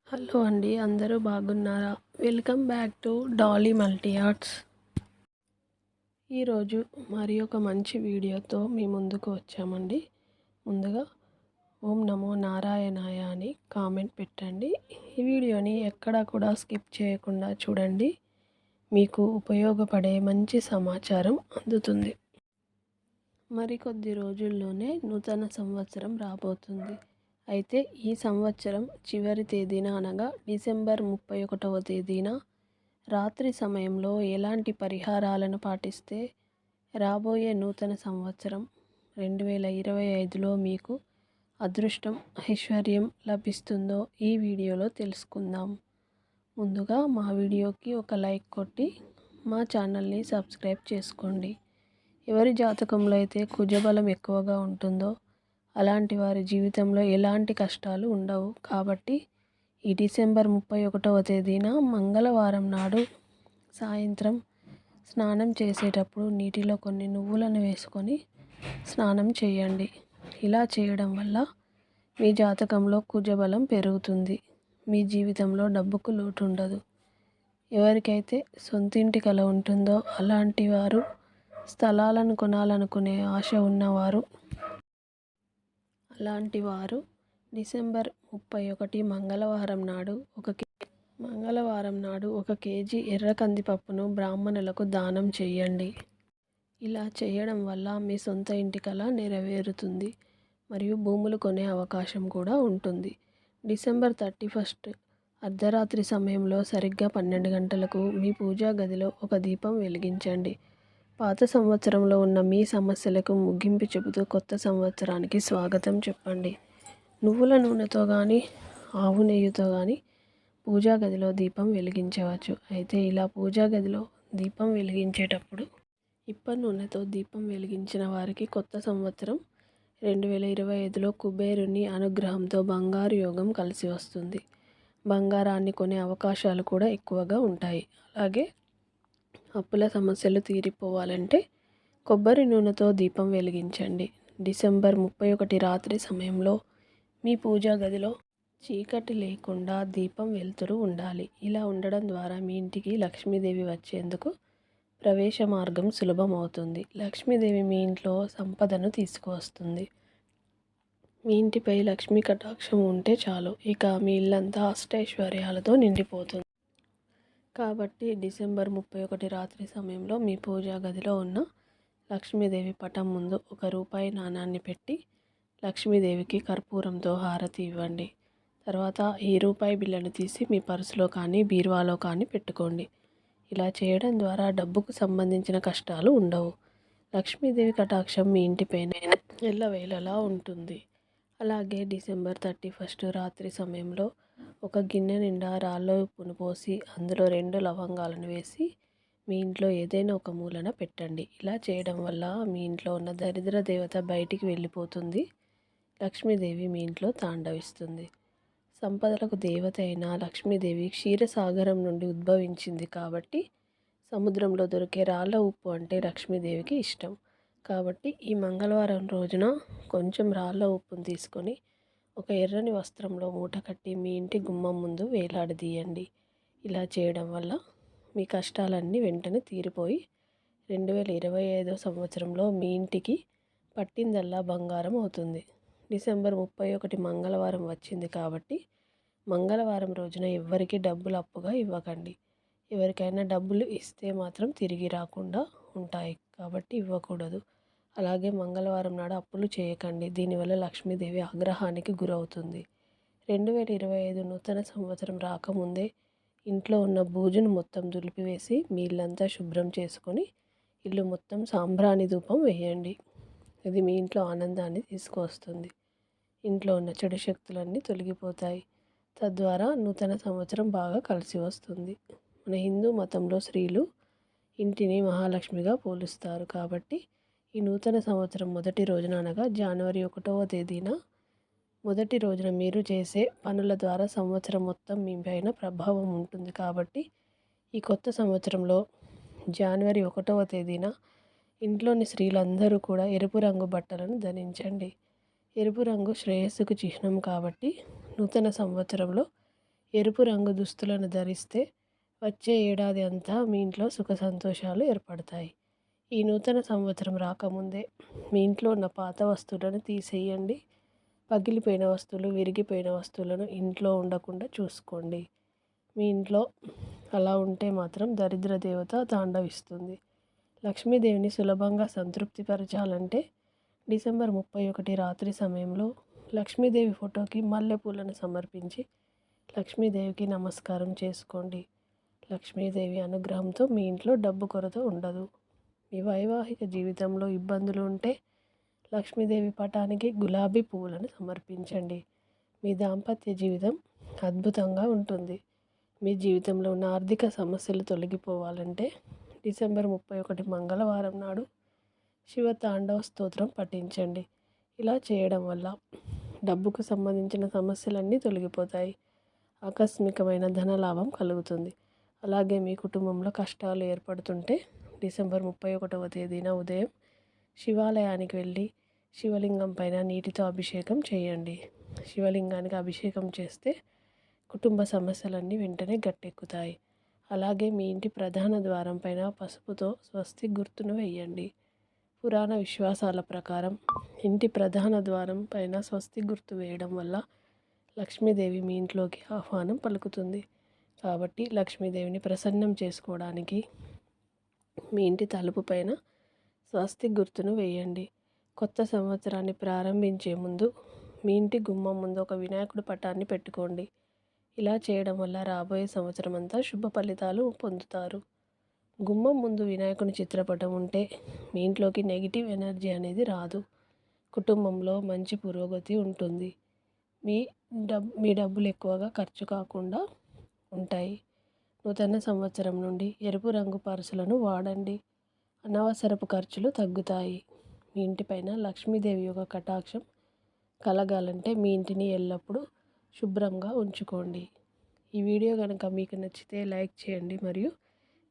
Hello అండి, అందరూ బాగున్నారా? Welcome back to Dolly multi arts. ఈరోజు మరి ఒక మంచి వీడియోతో మీ ముందుకు వచ్చామండి. ముందుగా ఓం నమో నారాయణాయ అని కామెంట్ పెట్టండి. ఈ వీడియోని ఎక్కడా కూడా స్కిప్ చేయకుండా చూడండి. మీకు ఉపయోగపడే మంచి సమాచారం అందుతుంది. మరికొద్ది రోజుల్లోనే నూతన సంవత్సరం రాబోతుంది. అయితే ఈ సంవత్సరం చివరి తేదీన అనగా డిసెంబర్ 31వ తేదీన రాత్రి సమయంలో ఎలాంటి పరిహారాలను పాటిస్తే రాబోయే నూతన సంవత్సరం 2025లో మీకు అదృష్టం, ఐశ్వర్యం లభిస్తుందో ఈ వీడియోలో తెలుసుకుందాం. ముందుగా మా వీడియోకి ఒక లైక్ కొట్టి మా ఛానల్ని సబ్స్క్రైబ్ చేసుకోండి. ఎవరి జాతకంలో అయితే కుజబలం ఎక్కువగా ఉంటుందో అలాంటి వారి జీవితంలో ఎలాంటి కష్టాలు ఉండవు. కాబట్టి ఈ డిసెంబర్ 31వ తేదీన మంగళవారం నాడు సాయంత్రం స్నానం చేసేటప్పుడు నీటిలో కొన్ని నువ్వులను వేసుకొని స్నానం చేయండి. ఇలా చేయడం వల్ల మీ జాతకంలో కుజబలం పెరుగుతుంది. మీ జీవితంలో డబ్బుకు లోటు ఉండదు. ఎవరికైతే సొంతింటి కల ఉంటుందో అలాంటి వారు, స్థలాలను కొనాలనుకునే ఆశ ఉన్నవారు, అలాంటి వారు డిసెంబర్ 31 మంగళవారం నాడు ఒక కేజీ ఎర్ర కందిపప్పును బ్రాహ్మణులకు దానం చేయండి. ఇలా చేయడం వల్ల మీ సొంత ఇంటి కల నెరవేరుతుంది మరియు భూములు కొనే అవకాశం కూడా ఉంటుంది. డిసెంబర్ 31 అర్ధరాత్రి సమయంలో సరిగ్గా 12 గంటలకు మీ పూజా గదిలో ఒక దీపం వెలిగించండి. పాత సంవత్సరంలో ఉన్న మీ సమస్యలకు ముగింపు చెబుతూ కొత్త సంవత్సరానికి స్వాగతం చెప్పండి. నువ్వుల నూనెతో కానీ ఆవు నెయ్యితో కానీ పూజా గదిలో దీపం వెలిగించవచ్చు. అయితే ఇలా పూజా గదిలో దీపం వెలిగించేటప్పుడు ఇప్ప నూనెతో దీపం వెలిగించిన వారికి కొత్త సంవత్సరం 2025లో కుబేరుని అనుగ్రహంతో బంగారు యోగం కలిసి వస్తుంది. బంగారాన్ని కొనే అవకాశాలు కూడా ఎక్కువగా ఉంటాయి. అలాగే అప్పుల సమస్యలు తీరిపోవాలంటే కొబ్బరి నూనెతో దీపం వెలిగించండి. డిసెంబర్ 31 రాత్రి సమయంలో మీ పూజా గదిలో చీకటి లేకుండా దీపం వెలుతురు ఉండాలి. ఇలా ఉండడం ద్వారా మీ ఇంటికి లక్ష్మీదేవి వచ్చేందుకు ప్రవేశ మార్గం సులభమవుతుంది. లక్ష్మీదేవి మీ ఇంట్లో సంపదను తీసుకువస్తుంది. మీ ఇంటిపై లక్ష్మీ కటాక్షం ఉంటే చాలు, ఇక మీ ఇల్లంతా అష్టైశ్వర్యాలతో నిండిపోతుంది. కాబట్టి డిసెంబర్ 31 రాత్రి సమయంలో మీ పూజా గదిలో ఉన్న లక్ష్మీదేవి పటం ముందు ₹1 నాణాన్ని పెట్టి లక్ష్మీదేవికి కర్పూరంతో హారతి ఇవ్వండి. తర్వాత ఈ రూపాయి బిళ్ళను తీసి మీ పర్సులో కానీ బీరువాలో కానీ పెట్టుకోండి. ఇలా చేయడం ద్వారా డబ్బుకు సంబంధించిన కష్టాలు ఉండవు. లక్ష్మీదేవి కటాక్షం మీ ఇంటిపైన ఎల్లవేళలా ఉంటుంది. అలాగే డిసెంబర్ 31 రాత్రి సమయంలో ఒక గిన్నె నిండా రాళ్ళ ఉప్పును పోసి అందులో 2 లవంగాలను వేసి మీ ఇంట్లో ఏదైనా ఒక మూలన పెట్టండి. ఇలా చేయడం వల్ల మీ ఇంట్లో ఉన్న దరిద్ర దేవత బయటికి వెళ్ళిపోతుంది. లక్ష్మీదేవి మీ ఇంట్లో తాండవిస్తుంది. సంపదలకు దేవత అయిన లక్ష్మీదేవి క్షీరసాగరం నుండి ఉద్భవించింది కాబట్టి సముద్రంలో దొరికే రాళ్ళ ఉప్పు అంటే లక్ష్మీదేవికి ఇష్టం. కాబట్టి ఈ మంగళవారం రోజున కొంచెం రాళ్ళ ఉప్పును తీసుకొని ఒక ఎర్రని వస్త్రంలో మూట కట్టి మీ ఇంటి గుమ్మం ముందు వేలాడదీయండి. ఇలా చేయడం వల్ల మీ కష్టాలన్నీ వెంటనే తీరిపోయి 2025 సంవత్సరంలో మీ ఇంటికి పట్టిందల్లా బంగారం అవుతుంది. డిసెంబర్ 31 మంగళవారం వచ్చింది కాబట్టి మంగళవారం రోజున ఎవ్వరికీ డబ్బులు అప్పుగా ఇవ్వకండి. ఎవరికైనా డబ్బులు ఇస్తే మాత్రం తిరిగి రాకుండా ఉంటాయి కాబట్టి ఇవ్వకూడదు. అలాగే మంగళవారం నాడు అప్పులు చేయకండి. దీనివల్ల లక్ష్మీదేవి ఆగ్రహానికి గురవుతుంది. 2025 నూతన సంవత్సరం రాకముందే ఇంట్లో ఉన్న బూజును మొత్తం దులిపివేసి మీ ఇల్లంతా శుభ్రం చేసుకొని ఇల్లు మొత్తం సాంబ్రాణి ధూపం వేయండి. ఇది మీ ఇంట్లో ఆనందాన్ని తీసుకువస్తుంది. ఇంట్లో ఉన్న చెడు శక్తులన్నీ తొలగిపోతాయి. తద్వారా నూతన సంవత్సరం బాగా కలిసి వస్తుంది. మన హిందూ మతంలో స్త్రీలు ఇంటిని మహాలక్ష్మిగా పోలుస్తారు. కాబట్టి ఈ నూతన సంవత్సరం మొదటి రోజున అనగా జనవరి 1వ తేదీన మొదటి రోజున మీరు చేసే పనుల ద్వారా సంవత్సరం మొత్తం మీ పైన ప్రభావం ఉంటుంది. కాబట్టి ఈ కొత్త సంవత్సరంలో జనవరి 1వ తేదీన ఇంట్లోని స్త్రీలందరూ కూడా ఎరుపు రంగు బట్టలను ధరించండి. ఎరుపు రంగు శ్రేయస్సుకు చిహ్నం కాబట్టి నూతన సంవత్సరంలో ఎరుపు రంగు దుస్తులను ధరిస్తే వచ్చే ఏడాది అంతా మీ ఇంట్లో సుఖ సంతోషాలు ఏర్పడతాయి. ఈ నూతన సంవత్సరం రాకముందే మీ ఇంట్లో ఉన్న పాత వస్తువులను తీసేయండి. పగిలిపోయిన వస్తువులు, విరిగిపోయిన వస్తువులను ఇంట్లో ఉండకుండా చూసుకోండి. మీ ఇంట్లో అలా ఉంటే మాత్రం దరిద్ర దేవత తాండవిస్తుంది. లక్ష్మీదేవిని సులభంగా సంతృప్తిపరచాలంటే డిసెంబర్ 31 రాత్రి సమయంలో లక్ష్మీదేవి ఫోటోకి మల్లెపూలను సమర్పించి లక్ష్మీదేవికి నమస్కారం చేసుకోండి. లక్ష్మీదేవి అనుగ్రహంతో మీ ఇంట్లో డబ్బు కొరత ఉండదు. మీ వైవాహిక జీవితంలో ఇబ్బందులు ఉంటే లక్ష్మీదేవి పటానికి గులాబీ పువ్వులను సమర్పించండి. మీ దాంపత్య జీవితం అద్భుతంగా ఉంటుంది. మీ జీవితంలో ఉన్న ఆర్థిక సమస్యలు తొలగిపోవాలంటే డిసెంబర్ 31 మంగళవారం నాడు శివ తాండవ స్తోత్రం పఠించండి. ఇలా చేయడం వల్ల డబ్బుకు సంబంధించిన సమస్యలన్నీ తొలగిపోతాయి. ఆకస్మికమైన ధనలాభం కలుగుతుంది. అలాగే మీ కుటుంబంలో కష్టాలు ఏర్పడుతుంటే డిసెంబర్ 31వ తేదీన ఉదయం శివాలయానికి వెళ్ళి శివలింగం పైన నీటితో అభిషేకం చేయండి. శివలింగానికి అభిషేకం చేస్తే కుటుంబ సమస్యలన్నీ వెంటనే గట్టెక్కుతాయి. అలాగే మీ ఇంటి ప్రధాన ద్వారం పైన పసుపుతో స్వస్తి గుర్తును వేయండి. పురాణ విశ్వాసాల ప్రకారం ఇంటి ప్రధాన ద్వారం పైన స్వస్తి గుర్తు వేయడం వల్ల లక్ష్మీదేవి మీ ఇంట్లోకి ఆహ్వానం పలుకుతుంది. కాబట్టి లక్ష్మీదేవిని ప్రసన్నం చేసుకోవడానికి మీ ఇంటి తలుపు పైన స్వస్తి గుర్తును వేయండి. కొత్త సంవత్సరాన్ని ప్రారంభించే ముందు మీ ఇంటి గుమ్మం ముందు ఒక వినాయకుడి పటాన్ని పెట్టుకోండి. ఇలా చేయడం వల్ల రాబోయే సంవత్సరం అంతా శుభ ఫలితాలు పొందుతారు. గుమ్మం ముందు వినాయకుని చిత్రపటం ఉంటే మీ ఇంట్లోకి నెగిటివ్ ఎనర్జీ అనేది రాదు. కుటుంబంలో మంచి పురోగతి ఉంటుంది. మీ డబ్బులు ఎక్కువగా ఖర్చు కాకుండా ఉంటాయి. నూతన సంవత్సరం నుండి ఎరుపు రంగు పర్సులను వాడండి. అనవసరపు ఖర్చులు తగ్గుతాయి. మీ ఇంటిపైన లక్ష్మీదేవి యొక్క కటాక్షం కలగాలంటే మీ ఇంటిని ఎల్లప్పుడూ శుభ్రంగా ఉంచుకోండి. ఈ వీడియో కనుక మీకు నచ్చితే లైక్ చేయండి మరియు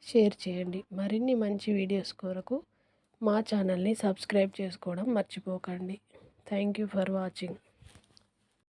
షేర్ చేయండి. మరిన్ని మంచి వీడియోస్ కొరకు మా ఛానల్ని సబ్స్క్రైబ్ చేసుకోవడం మర్చిపోకండి. Thank you for watching.